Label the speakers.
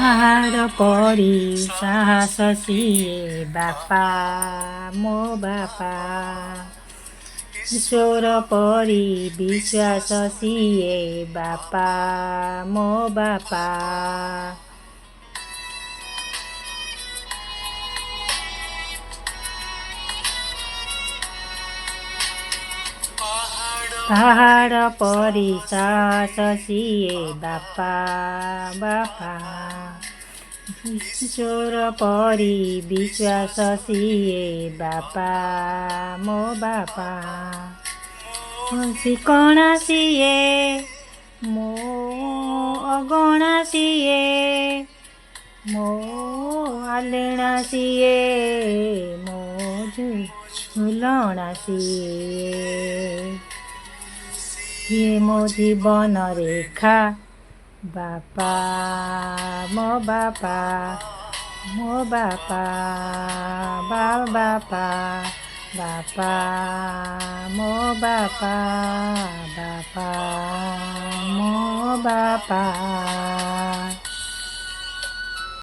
Speaker 1: ପାହାଡ଼ ପରି ସାହସ ସିଏ ବାପା ମୋ ବାପା। ଈଶ୍ୱର ପରି ବିଶ୍ୱାସ ସିଏ ବାପା ମୋ ବାପା। ପାହାଡ଼ ପରି ସାହସ ସିଏ ବାପା ବାପା। ଈଶ୍ୱର ପରି ବିଶ୍ୱାସ ସିଏ ବାପା ମୋ ବାପା। ଶିକଣା ସିଏ ମୋ ଅଗଣା ସିଏ ମୋ ଆଲେଣା ସିଏ ମୋ ଝୁଲଣା ସିଏ ମୋ ଜୀବନ ରେଖା ବାପା ମୋ ବାପା ମୋ ବାପା ବାପା ବାପା ମୋ ବାପା ବାପା ମୋ ବାପା।